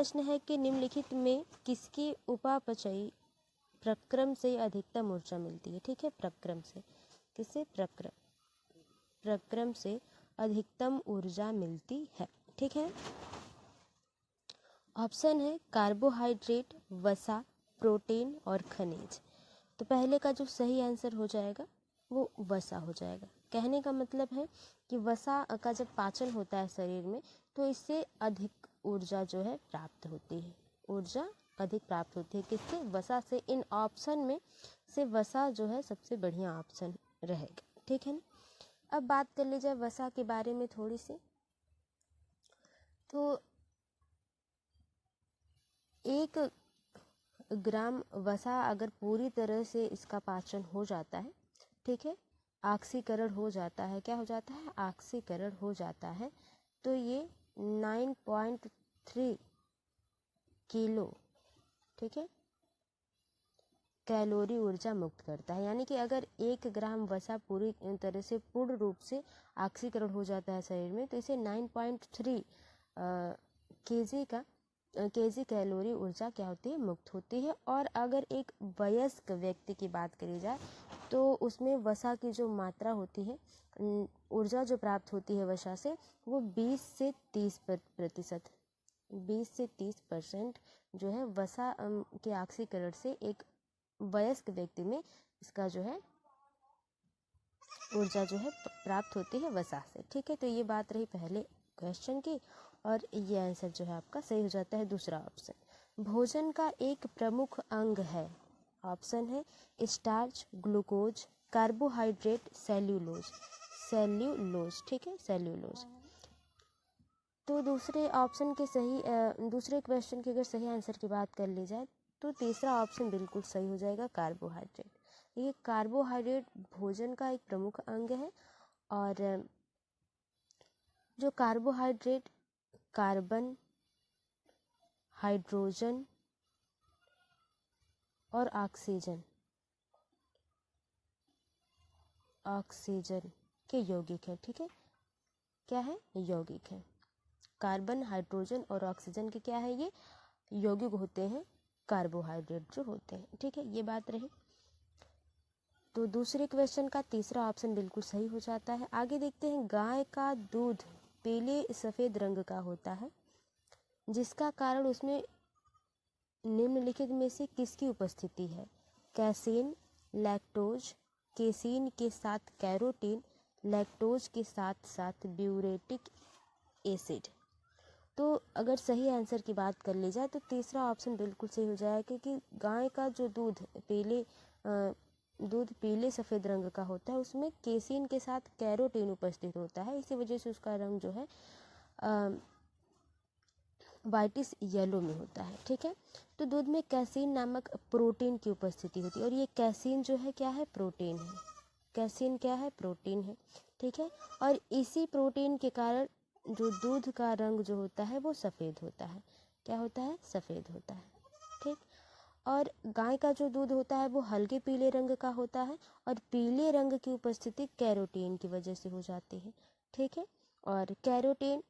प्रश्न है कि निम्नलिखित में किसकी उपापचयी प्रक्रम से अधिकतम ऊर्जा मिलती है। ठीक है, प्रक्रम से, किससे? प्रक्रम से अधिकतम ऊर्जा मिलती है। ठीक है, ऑप्शन है कार्बोहाइड्रेट, वसा, प्रोटीन और खनिज। तो पहले का जो सही आंसर हो जाएगा वो वसा हो जाएगा। कहने का मतलब है कि वसा का जब पाचन होता है शरीर में तो इससे अधिक ऊर्जा जो है प्राप्त होती है, ऊर्जा अधिक प्राप्त होती है। किससे? वसा से। इन ऑप्शन में से वसा जो है सबसे बढ़िया ऑप्शन रहेगा। ठीक है ना। अब बात कर ली जाए वसा के बारे में थोड़ी सी, तो 1 ग्राम वसा अगर पूरी तरह से इसका पाचन हो जाता है, ठीक है, ऑक्सीकरण हो जाता है, क्या हो जाता है? ऑक्सीकरण हो जाता है, तो ये 9.3 किलो, ठीक है, कैलोरी ऊर्जा मुक्त करता है। यानी कि अगर 1 ग्राम वसा पूरी तरह से पूर्ण रूप से ऑक्सीकरण हो जाता है शरीर में तो इसे 9.3 केजी कैलोरी ऊर्जा क्या होती है? मुक्त होती है। और अगर एक वयस्क व्यक्ति की बात करी जाए तो उसमें वसा की जो मात्रा होती है, ऊर्जा जो प्राप्त होती है वसा से, वो 20 से 30%, 20% जो है वसा के ऑक्सीकरण से एक वयस्क व्यक्ति में इसका जो है ऊर्जा जो है प्राप्त होती है वसा से। ठीक है, तो ये बात रही पहले क्वेश्चन की और ये आंसर जो है आपका सही हो जाता है दूसरा ऑप्शन। भोजन का एक प्रमुख अंग है, ऑप्शन है स्टार्च, ग्लूकोज, कार्बोहाइड्रेट, सेल्यूलोज। ठीक है, सेल्यूलोज। तो दूसरे क्वेश्चन के अगर सही आंसर की बात कर ली जाए तो तीसरा ऑप्शन बिल्कुल सही हो जाएगा, कार्बोहाइड्रेट। ये कार्बोहाइड्रेट भोजन का एक प्रमुख अंग है और जो कार्बोहाइड्रेट कार्बन, हाइड्रोजन और ऑक्सीजन के यौगिक है। ठीक है, क्या है? यौगिक है। कार्बन, हाइड्रोजन और ऑक्सीजन के क्या है? ये यौगिक होते हैं, कार्बोहाइड्रेट जो होते हैं। ठीक है, ये बात रही। तो दूसरे क्वेश्चन का तीसरा ऑप्शन बिल्कुल सही हो जाता है। आगे देखते हैं, गाय का दूध पीले सफ़ेद रंग का होता है, जिसका कारण उसमें निम्नलिखित में से किसकी उपस्थिति है? कैसीन, लैक्टोज, केसीन के साथ कैरोटीन, लैक्टोज के साथ साथ ब्यूरेटिक एसिड। तो अगर सही आंसर की बात कर ली जाए तो तीसरा ऑप्शन बिल्कुल सही हो जाएगा, क्योंकि गाय का जो दूध पीले सफ़ेद रंग का होता है उसमें केसीन के साथ कैरोटीन उपस्थित होता है, इसी वजह से उसका रंग जो है वाइटिश येलो में होता है। ठीक है, तो दूध में कैसीन नामक प्रोटीन की उपस्थिति होती है और ये कैसीन जो है क्या है? प्रोटीन है। कैसीन क्या है? प्रोटीन है। ठीक है, और इसी प्रोटीन के कारण जो दूध का रंग जो होता है वो सफ़ेद होता है। क्या होता है? सफ़ेद होता है। ठीक, और गाय का जो दूध होता है वो हल्के पीले रंग का होता है और पीले रंग की उपस्थिति कैरोटीन की वजह से हो जाती है। ठीक है, और कैरोटीन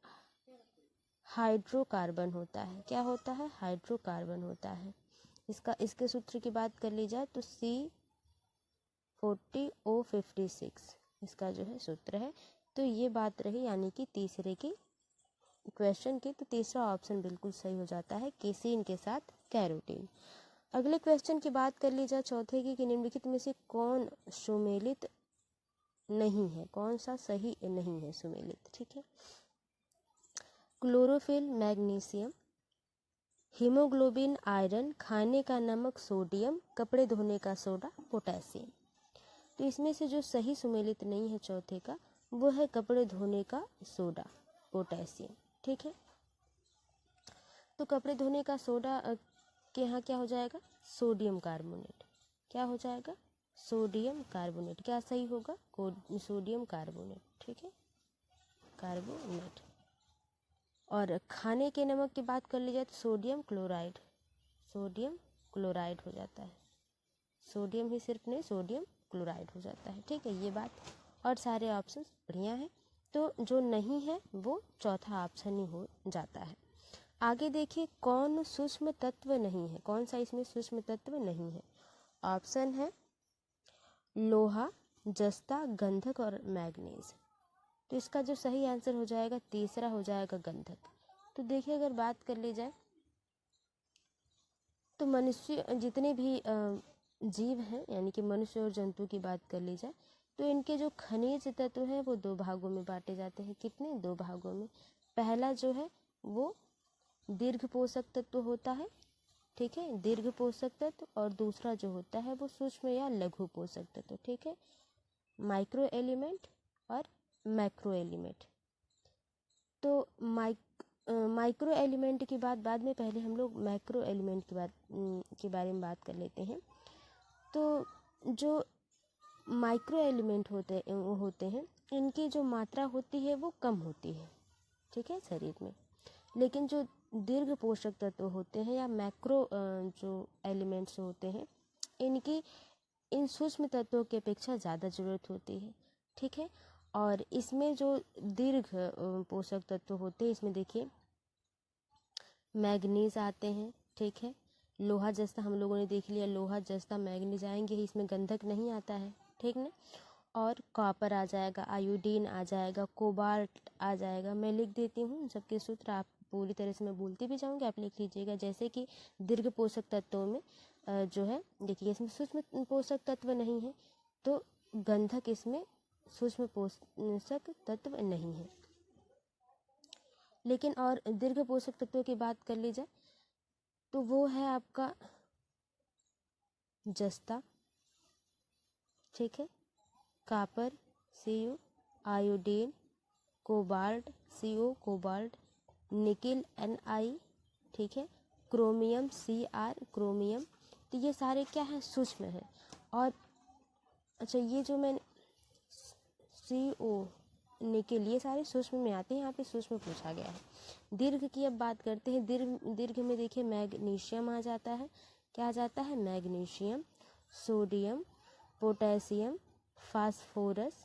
हाइड्रोकार्बन होता है। क्या होता है? हाइड्रोकार्बन होता है। इसके सूत्र की बात कर ली जाए तो C40O56 इसका जो है सूत्र है। तो ये बात रही यानी कि तीसरे की क्वेश्चन की, तो तीसरा ऑप्शन बिल्कुल सही हो जाता है, केसीन के साथ कैरोटीन। अगले क्वेश्चन की बात कर ली जाए चौथे की, कि निम्नलिखित में से कौन सुमेलित नहीं है, कौन सा सही नहीं है सुमेलित? ठीक है, क्लोरोफिल मैग्नीशियम, हीमोग्लोबिन आयरन, खाने का नमक सोडियम, कपड़े धोने का सोडा पोटेशियम। तो इसमें से जो सही सुमेलित नहीं है चौथे का वो है कपड़े धोने का सोडा पोटेशियम। ठीक है, तो कपड़े धोने का सोडा के यहाँ क्या हो जाएगा? Sodium carbonate. क्या हो जाएगा? Sodium carbonate. क्या सही होगा? Sodium carbonate. ठीक है, कार्बोनेट। और खाने के नमक की बात कर ली जाए तो सोडियम क्लोराइड हो जाता है। सोडियम ही सिर्फ नहीं, सोडियम क्लोराइड हो जाता है। ठीक है, ये बात। और सारे ऑप्शन बढ़िया हैं, तो जो नहीं है वो चौथा ऑप्शन ही हो जाता है। आगे देखिए कौन सूक्ष्म तत्व नहीं है, कौन सा इसमें सूक्ष्म तत्व नहीं है। ऑप्शन है लोहा, जस्ता, गंधक और मैग्नीज। तो इसका जो सही आंसर हो जाएगा तीसरा हो जाएगा गंधक। तो देखिए अगर बात कर ली जाए तो मनुष्य जितने भी जीव हैं यानी कि मनुष्य और जंतु की बात कर ली जाए तो इनके जो खनिज तत्व हैं वो दो भागों में बांटे जाते हैं। कितने? दो भागों में। पहला जो है वो दीर्घ पोषक तत्व होता है, ठीक है, दीर्घ पोषक तत्व, और दूसरा जो होता है वो सूक्ष्म या लघु पोषक तत्व, ठीक है, माइक्रो एलिमेंट और मैक्रो एलिमेंट। तो माइक्रो एलिमेंट की बात बाद में, पहले हम लोग मैक्रो एलिमेंट की बात के बारे में बात कर लेते हैं। तो जो माइक्रो एलिमेंट होते हैं इनकी जो मात्रा होती है वो कम होती है, ठीक है, शरीर में। लेकिन जो दीर्घ पोषक तत्व होते हैं या मैक्रो जो एलिमेंट्स होते हैं इनकी इन सूक्ष्म तत्वों की अपेक्षा ज़्यादा ज़रूरत होती है, ठीक है। और इसमें जो दीर्घ पोषक तत्व होते हैं इसमें देखिए मैग्नीज आते हैं, ठीक है, लोहा जस्ता हम लोगों ने देख लिया, लोहा जस्ता मैग्नीज आएंगे, इसमें गंधक नहीं आता है, ठीक ना। और कॉपर आ जाएगा, आयोडीन आ जाएगा, कोबाल्ट आ जाएगा। मैं लिख देती हूँ सबके सूत्र, आप पूरी तरह से मैं बोलती भी जाऊँगी, आप लिख लीजिएगा। जैसे कि दीर्घ पोषक तत्वों में जो है देखिए इसमें सूक्ष्म पोषक तत्व नहीं है, तो गंधक इसमें सूक्ष्म पोषक तत्व नहीं है। लेकिन और दीर्घ पोषक तत्वों की बात कर ली जाए तो वो है आपका जस्ता, ठीक है, copper Cu, iodine, cobalt Co, cobalt, nickel Ni, ठीक है, क्रोमियम Cr, क्रोमियम। तो ये सारे क्या है? सूक्ष्म है। और अच्छा ये जो मैंने Co, निकिल, ये सारे सूक्ष्म में आते हैं, यहाँ पे सूक्ष्म पूछा गया है। दीर्घ की अब बात करते हैं। दीर्घ में देखिए मैग्नीशियम आ जाता है। क्या आ जाता है? मैग्नीशियम, सोडियम, पोटेशियम, फास्फोरस,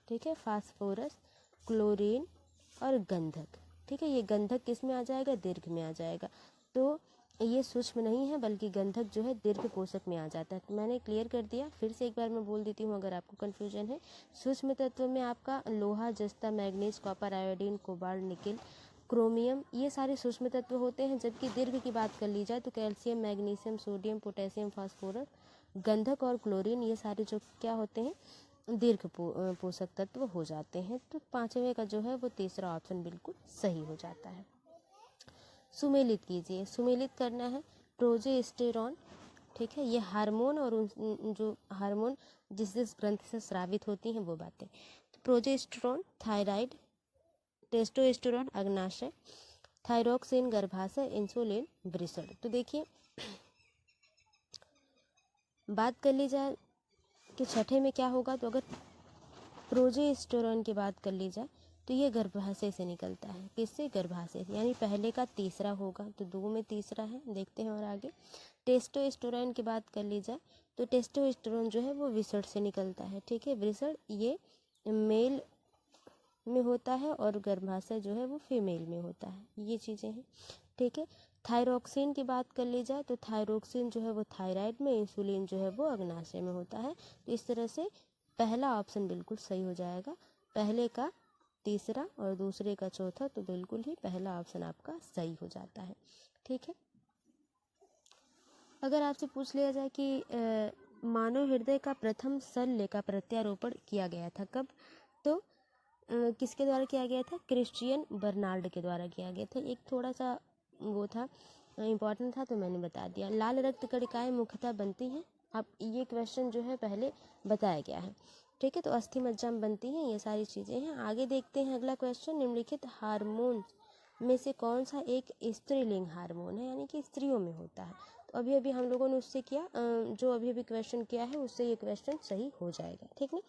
ठीक है, फास्फोरस, क्लोरीन और गंधक, ठीक है। ये गंधक किस में आ जाएगा? दीर्घ में आ जाएगा। तो ये सूक्ष्म नहीं है बल्कि गंधक जो है दीर्घ पोषक में आ जाता है। तो मैंने क्लियर कर दिया, फिर से एक बार मैं बोल देती हूँ अगर आपको कन्फ्यूजन है। सूक्ष्म तत्व में आपका लोहा, जस्ता, manganese, copper, iodine, cobalt, nickel, chromium, ये सारे सूक्ष्म तत्व होते हैं। जबकि दीर्घ की बात कर ली जाए तो calcium, magnesium, sodium, potassium, phosphorus, गंधक और क्लोरीन, ये सारे जो क्या होते हैं? दीर्घ पोषक तत्व हो जाते हैं। तो पांचवें का जो है वो तीसरा ऑप्शन बिल्कुल सही हो जाता है। सुमेलित कीजिए, सुमेलित करना है प्रोजेस्टेरॉन, ठीक है, ये हार्मोन और जो हार्मोन जिस ग्रंथि से स्रावित होती हैं वो बातें। तो प्रोजेस्टेरॉन थायराइड, टेस्टोस्टेरोन अग्नाशय, थायरोक्सिन गर्भाशय, इंसुलिन वृषण। तो देखिए बात कर ली जाए कि छठे में क्या होगा, तो अगर प्रोजेस्टेरॉन की बात कर ली जाए तो ये गर्भाशय से निकलता है। किससे? गर्भाशय से, यानी पहले का तीसरा होगा, तो दो में तीसरा है। देखते हैं और आगे टेस्टोस्टेरोन की बात कर ली जाए तो टेस्टोस्टेरोन जो है वो वृषण से निकलता है, ठीक है, वृषण ये मेल में होता है और गर्भाशय जो है वो फीमेल में होता है। ये चीज़ें हैं, ठीक है। थायरोक्सिन की बात कर ली जाए तो थायरोक्सिन जो है वो थायराइड में, इंसुलिन जो है वो अग्नाशय में होता है। तो इस तरह से पहला ऑप्शन बिल्कुल सही हो जाएगा। पहले का तीसरा और दूसरे का चौथा, तो बिल्कुल ही पहला ऑप्शन आपका सही हो जाता है, ठीक है। अगर आपसे पूछ लिया जाए कि मानव हृदय का प्रथम शल्य का प्रत्यारोपण किया गया था कब, तो किसके द्वारा किया गया था? क्रिश्चियन बर्नार्ड के द्वारा किया गया था। एक थोड़ा सा वो था, इम्पॉर्टेंट था, तो मैंने बता दिया। लाल रक्त कणिकाएं मुख्यतः बनती हैं, अब ये क्वेश्चन जो है पहले बताया गया है, ठीक है। तो अस्थि मज्जा में बनती हैं, ये सारी चीज़ें हैं। आगे देखते हैं अगला क्वेश्चन, निम्नलिखित हार्मोन में से कौन सा एक स्त्रीलिंग हार्मोन है, यानी कि स्त्रियों में होता है। तो अभी अभी हम लोगों ने उससे किया, जो अभी अभी क्वेश्चन किया है उससे ये क्वेश्चन सही हो जाएगा, ठीक है।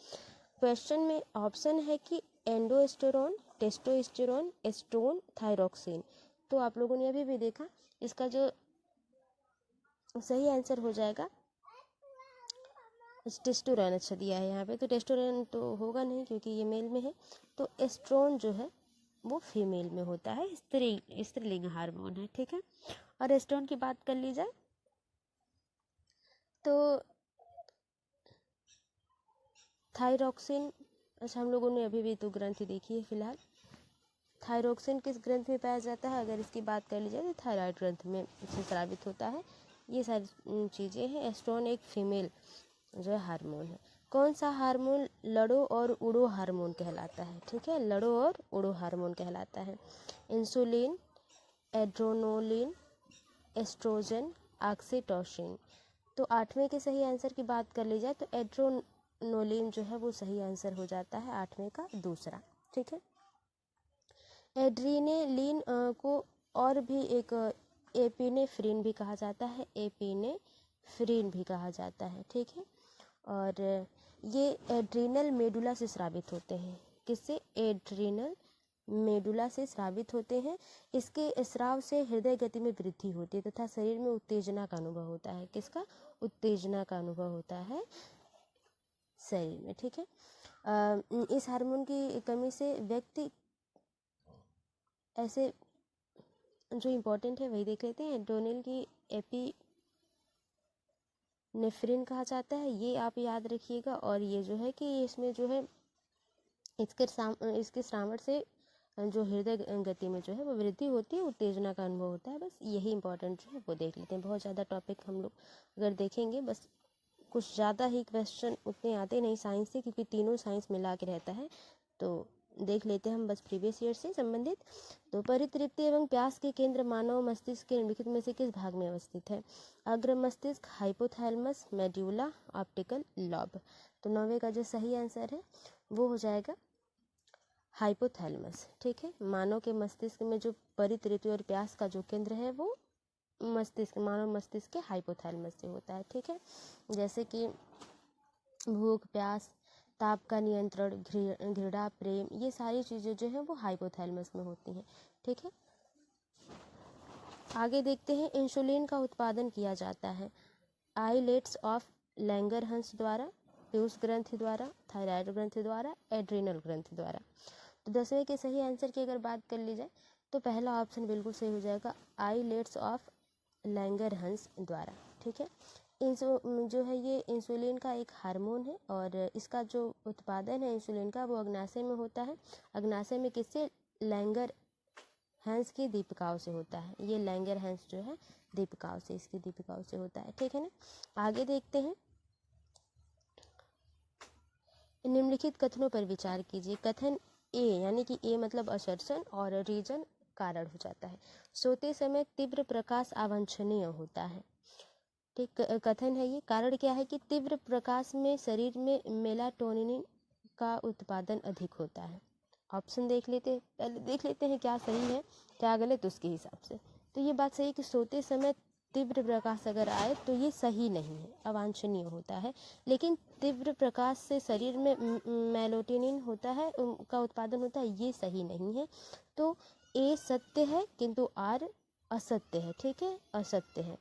क्वेश्चन में ऑप्शन है कि एंडोस्टेरोन, टेस्टोस्टेरोन, एस्ट्रोन, थायरोक्सिन। तो आप लोगों ने अभी भी देखा, इसका जो सही आंसर हो जाएगा टेस्टोस्टेरोन। अच्छा दिया है यहाँ पे, तो टेस्टोस्टेरोन तो होगा नहीं क्योंकि ये मेल में है। तो एस्ट्रोन जो है वो फीमेल में होता है, स्त्रीलिंग हार्मोन है, ठीक है। और एस्ट्रोजन की बात कर ली जाए तो थायरॉक्सिन, अच्छा हम लोगों ने अभी भी तो ग्रंथि देखी है फिलहाल। थायरॉक्सिन किस ग्रंथ में पाया जाता है, अगर इसकी बात कर ली जाए तो थायराइड ग्रंथ में से स्रावित होता है। ये सारी चीज़ें हैं। एस्ट्रोजन एक फीमेल जो है हार्मोन है। कौन सा हार्मोन लड़ो और उड़ो हार्मोन कहलाता है, ठीक है, लड़ो और उड़ो हार्मोन कहलाता है। Insulin, adrenaline, estrogen, oxytocin. तो 8वें के सही आंसर की बात कर ली जाए तो एड्रेनलिन जो है वो सही आंसर हो जाता है, 8वें का दूसरा, ठीक है। एड्रीनेलिन को और भी एक एपिनेफ्रिन भी कहा जाता है, एपिनेफ्रिन भी कहा जाता है, ठीक है। और ये एड्रीनल मेडुला से स्रावित होते हैं। किससे? एड्रीनल मेडुला से स्रावित होते हैं। इसके स्राव से हृदय गति में वृद्धि होती है तथा शरीर में उत्तेजना का अनुभव होता है। किसका? उत्तेजना का अनुभव होता है शरीर में, ठीक है। इस हार्मोन की कमी से व्यक्ति ऐसे जो इम्पोर्टेंट है वही देख लेते हैं। एड्रेनल की एपिनेफ्रिन कहा जाता है, ये आप याद रखिएगा। और ये जो है कि इसमें जो है इसके श्रावण से जो हृदय गति में जो है वो वृद्धि होती है, उत्तेजना का अनुभव होता है। बस यही इंपॉर्टेंट जो है वो देख लेते हैं। बहुत ज़्यादा टॉपिक हम लोग अगर देखेंगे, बस कुछ ज़्यादा ही क्वेश्चन उतने आते नहीं साइंस से, क्योंकि तीनों साइंस मिला के रहता है। तो देख लेते हैं हम बस प्रीवियस ईयर से संबंधित। तो परितृप्ति एवं प्यास के केंद्र मानव मस्तिष्क के निम्नलिखित में से किस भाग में अवस्थित है? अग्र मस्तिष्क, हाइपोथैलेमस, मेड्यूला, ऑप्टिकल लॉब। तो 9वें का जो सही आंसर है वो हो जाएगा हाइपोथैलेमस, ठीक है। मानव के मस्तिष्क में जो परितृप्ति और प्यास का जो केंद्र है वो मानव मस्तिष्क के हाइपोथैलेमस से होता है, ठीक है। जैसे कि भूख, प्यास, ताप का नियंत्रण, घृणा, प्रेम, ये सारी चीज़ें जो है वो हाइपोथैलेमस में होती हैं, ठीक है। आगे देखते हैं। इंसुलिन का उत्पादन किया जाता है आइलेट्स ऑफ लैंगरहंस द्वारा, पीयूष ग्रंथि द्वारा, थायराइड ग्रंथि द्वारा, एड्रिनल ग्रंथि द्वारा। तो 10वें के सही आंसर की अगर बात कर ली जाए तो पहला ऑप्शन बिल्कुल सही हो जाएगा, आइलेट्स ऑफ लैंगरहंस द्वारा, ठीक है। जो है ये इंसुलिन का एक हार्मोन है और इसका जो उत्पादन है इंसुलिन का वो अग्नाशय में होता है। अग्नाशय में किससे? लैंगरहंस की दीपिकाओं से होता है। ये लैंगरहंस जो है दीपिकाओं से, इसकी दीपिकाओं से होता है, ठीक है ना। आगे देखते हैं। निम्नलिखित कथनों पर विचार कीजिए। कथन ए, यानी कि ए मतलब असर्शन और रीजन कारण हो जाता है। सोते समय तीव्र प्रकाश अवांछनीय होता है, ठीक। कथन है ये। कारण क्या है कि तीव्र प्रकाश में शरीर में मेलाटोनिन का उत्पादन अधिक होता है। ऑप्शन देख लेते हैं, पहले देख लेते हैं क्या सही है क्या गलत उसके हिसाब से। तो ये बात सही है कि सोते समय तीव्र प्रकाश अगर आए तो ये सही नहीं है, अवांछनीय होता है। लेकिन तीव्र प्रकाश से शरीर में मेलाटोनिन होता है, का उत्पादन होता है, ये सही नहीं है। तो ए सत्य है किंतु आर असत्य है, ठीक है, असत्य है,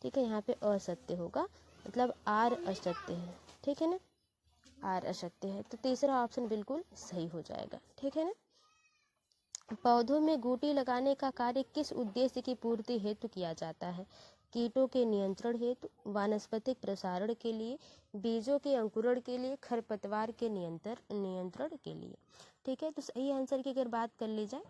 ठीक है। यहाँ पे असत्य होगा, मतलब आर असत्य है, ठीक है ना, आर असत्य है। तो तीसरा ऑप्शन बिल्कुल सही हो जाएगा, ठीक है ना। पौधों में गूटी लगाने का कार्य किस उद्देश्य की पूर्ति हेतु किया जाता है? कीटों के नियंत्रण हेतु, वानस्पतिक प्रसारण के लिए, बीजों के अंकुरण के लिए, खरपतवार के नियंत्रण के लिए, ठीक है। तो सही आंसर की अगर बात कर ली जाए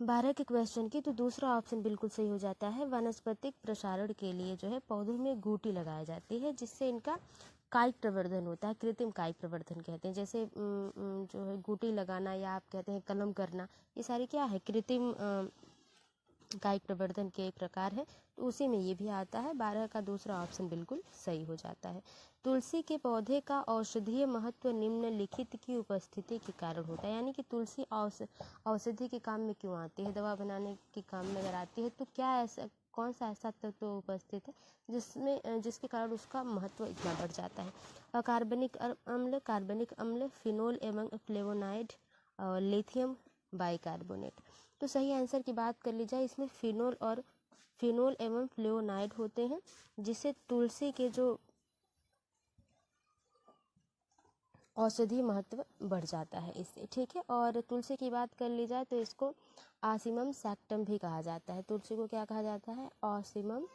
12 के क्वेश्चन की, तो दूसरा ऑप्शन बिल्कुल सही हो जाता है। वानस्पतिक प्रसारण के लिए जो है पौधों में गूटी लगाई जाती है, जिससे इनका कायिक प्रवर्धन होता है, कृत्रिम कायिक प्रवर्धन कहते हैं। जैसे जो है गूटी लगाना या आप कहते हैं कलम करना, ये सारी क्या है? कृत्रिम कायिक प्रवर्धन के प्रकार है, तो उसी में ये भी आता है। 12 का दूसरा ऑप्शन बिल्कुल सही हो जाता है। तुलसी के पौधे का औषधीय महत्व निम्नलिखित की उपस्थिति के कारण होता है। यानी कि तुलसी औषधि के काम में क्यों आती है? दवा बनाने के काम में अगर आती है तो क्या ऐसा, कौन सा ऐसा तत्व उपस्थित है जिसके कारण उसका महत्व इतना बढ़ जाता है? अकार्बनिक अम्ल, कार्बनिक अम्ल, फिनोल एवं फ्लेवोनाइड, लिथियम बाइकार्बोनेट। तो सही आंसर की बात कर ली जाए, इसमें फिनोल एवं फ्लेवोनाइड होते हैं, जिससे तुलसी के जो औषधि महत्व बढ़ जाता है इससे, ठीक है। और तुलसी की बात कर ली जाए तो इसको आसिमम सैक्टम भी कहा जाता है। तुलसी को क्या कहा जाता है? आसिमम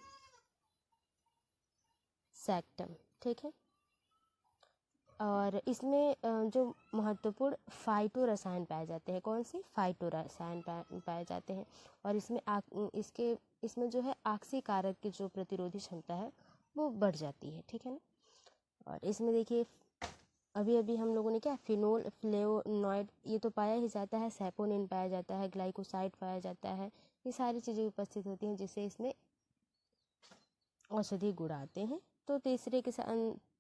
सैक्टम, ठीक है। और इसमें जो महत्वपूर्ण फाइटो रसायन पाए जाते हैं, कौन सी? फाइटो रसायन पाए जाते हैं। और इसमें जो है आक्सीकारक की जो प्रतिरोधी क्षमता है वो बढ़ जाती है, ठीक है ना। और इसमें देखिए अभी अभी हम लोगों ने क्या, फिनोल फ्लेवोनॉइड ये तो पाया ही जाता है, सैपोनिन पाया जाता है, ग्लाइकोसाइड पाया जाता है, ये सारी चीज़ें उपस्थित होती हैं जिससे इसमें औषधि गुण आते हैं। तो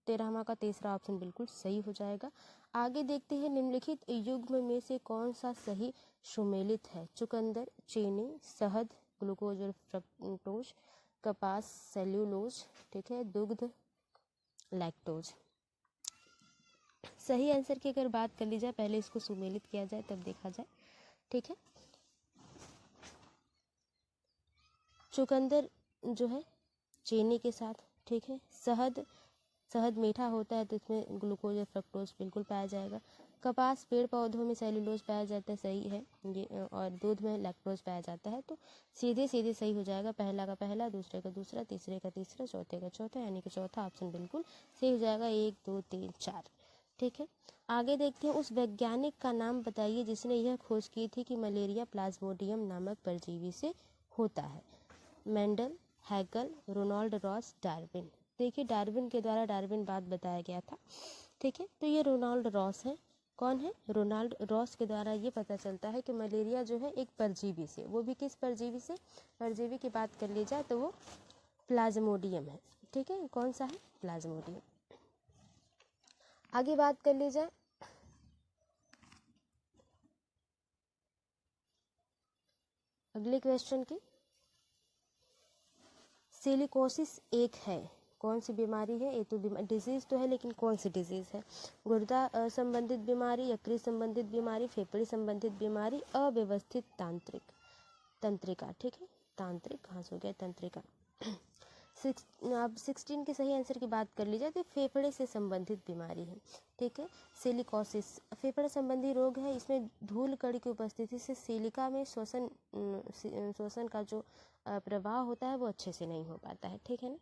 13वां का तीसरा ऑप्शन बिल्कुल सही हो जाएगा। आगे देखते हैं निम्नलिखित युग्म में से कौन सा सही सुमेलित है? चुकंदर, चीनी, शहद, ग्लूकोज और फ्रक्टोज, कपास, सेल्यूलोज, ठीक है, दुग्ध, लैक्टोज। सही आंसर की अगर बात कर ली जाए, पहले इसको सुमेलित किया जाए तब देखा जाए, ठीक है। चुकंदर जो है चीनी के साथ, ठीक है। शहद मीठा होता है तो इसमें ग्लूकोज और फ्रक्टोज बिल्कुल पाया जाएगा। कपास पेड़ पौधों में सेल्यूलोज पाया जाता है, सही है ये। और दूध में लैक्टोज पाया जाता है। तो सीधे सीधे सही हो जाएगा, पहला का पहला, दूसरे का दूसरा, तीसरे का तीसरा, चौथे का चौथा, यानी कि चौथा ऑप्शन बिल्कुल सही हो जाएगा। 1 2 3 4, ठीक है। आगे देखते हैं, उस वैज्ञानिक का नाम बताइए जिसने यह खोज की थी कि मलेरिया प्लाज्मोडियम नामक परजीवी से होता है। मेंडल, हैगल, रोनाल्ड रॉस, डार्विन। देखिए डार्विन के द्वारा डार्विन बात बताया गया था, ठीक है। तो ये रोनाल्ड रॉस है। कौन है? रोनाल्ड रॉस के द्वारा ये पता चलता है कि मलेरिया जो है एक परजीवी से, वो भी किस परजीवी से? परजीवी की बात कर ली जाए तो वो प्लाज्मोडियम है, ठीक है। कौन सा है? प्लाज्मोडियम। आगे बात कर ली जाए अगले क्वेश्चन की। सिलिकोसिस एक है, कौन सी बीमारी है? ये तो डिजीज तो है, लेकिन कौन सी डिजीज है? गुर्दा संबंधित बीमारी, यकृत संबंधित बीमारी, फेफड़े संबंधित बीमारी, अव्यवस्थित तंत्रिका, ठीक है। तांत्रिक कहाँ से हो गया? तंत्रिका। अब 16 के सही आंसर की बात कर ली जाए तो फेफड़े से संबंधित बीमारी है, ठीक है। सिलिकोसिस फेफड़े संबंधी रोग है। इसमें धूल कण की उपस्थिति से सिलिका में श्वसन का जो प्रवाह होता है वो अच्छे से नहीं हो पाता है, ठीक है ना।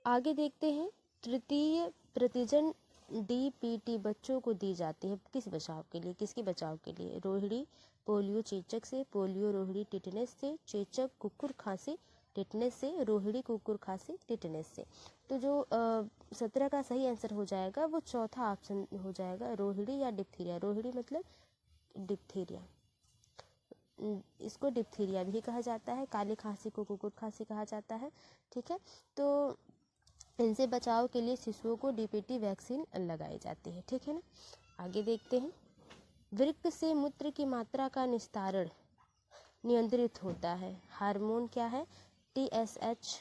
आगे देखते हैं, तृतीय प्रतिजन DPT बच्चों को दी जाती है किस बचाव के लिए? किसके बचाव के लिए? रोहिणी पोलियो चेचक से, पोलियो रोहिणी टिटनेस से, चेचक कुकुर खांसी टिटनेस से, रोहिणी कुकुर खांसी टिटनेस से। तो जो 17 का सही आंसर हो जाएगा वो चौथा ऑप्शन हो जाएगा, रोहिणी या डिप्थीरिया। रोहिणी मतलब डिप्थीरिया, इसको डिप्थीरिया भी कहा जाता है। काली खांसी को कुकुर खांसी कहा जाता है, ठीक है। तो इनसे बचाव के लिए शिशुओं को DPT वैक्सीन लगाई जाती है, ठीक है ना। आगे देखते हैं, वृक्क से मूत्र की मात्रा का निस्तारण नियंत्रित होता है। हार्मोन क्या है? TSH,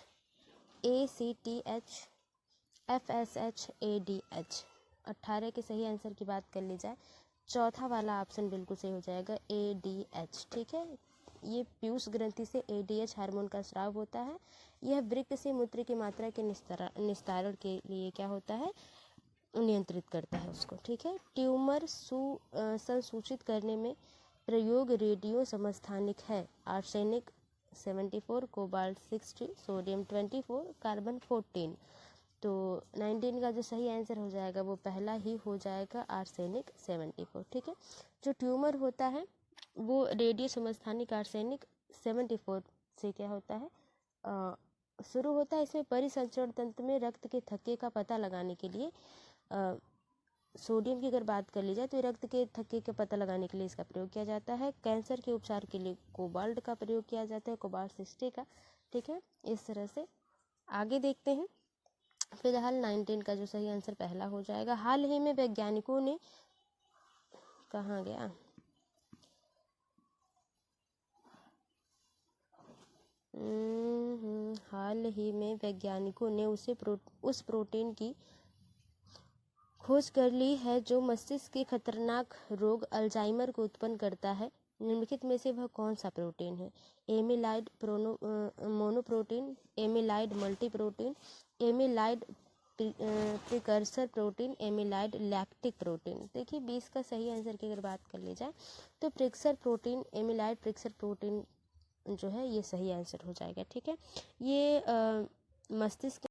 ACTH, FSH, ADH। 18 के सही आंसर की बात कर ली जाए, चौथा वाला ऑप्शन बिल्कुल सही हो जाएगा, ADH, ठीक है। ये पीयूष ग्रंथि से ADH हार्मोन का स्राव होता है। यह वृक्क से मूत्र की मात्रा के निस्तारण के लिए क्या होता है? नियंत्रित करता है उसको, ठीक है। ट्यूमर संसूचित करने में प्रयोग रेडियो समस्थानिक है। Arsenic 74, cobalt 60, sodium 24, carbon 14। तो 19 का जो सही आंसर हो जाएगा वो पहला ही हो जाएगा, आर्सेनिक 74, ठीक है। जो ट्यूमर होता है वो रेडियो समस्थानिक आर्सेनिक 74 से क्या होता है? शुरू होता है। इसमें परिसंचरण तंत्र में रक्त के थक्के का पता लगाने के लिए सोडियम की अगर बात कर ली जाए तो रक्त के थक्के का पता लगाने के लिए इसका प्रयोग किया जाता है। कैंसर के उपचार के लिए कोबाल्ट का प्रयोग किया जाता है, कोबाल्ट 60 का, ठीक है। इस तरह से आगे देखते हैं। फिलहाल 19 का जो सही आंसर पहला हो जाएगा। हाल ही में वैज्ञानिकों ने, कहाँ गया? हाल ही में वैज्ञानिकों ने उस प्रोटीन की खोज कर ली है जो मस्तिष्क के खतरनाक रोग अल्जाइमर को उत्पन्न करता है। निम्नलिखित में से वह कौन सा प्रोटीन है? एमिलाइड मोनोप्रोटीन, एमिलाइड मल्टीप्रोटीन, एमिलाइड प्रिकर्सर प्रोटीन, एमिलाइड, लैक्टिक प्रोटीन। देखिए 20 का सही आंसर की अगर बात कर ली जाए तो प्रिकर्सर प्रोटीन, एमिलाइड प्रिकर्सर प्रोटीन जो है ये सही आंसर हो जाएगा। ठीक है, ये मस्तिष्क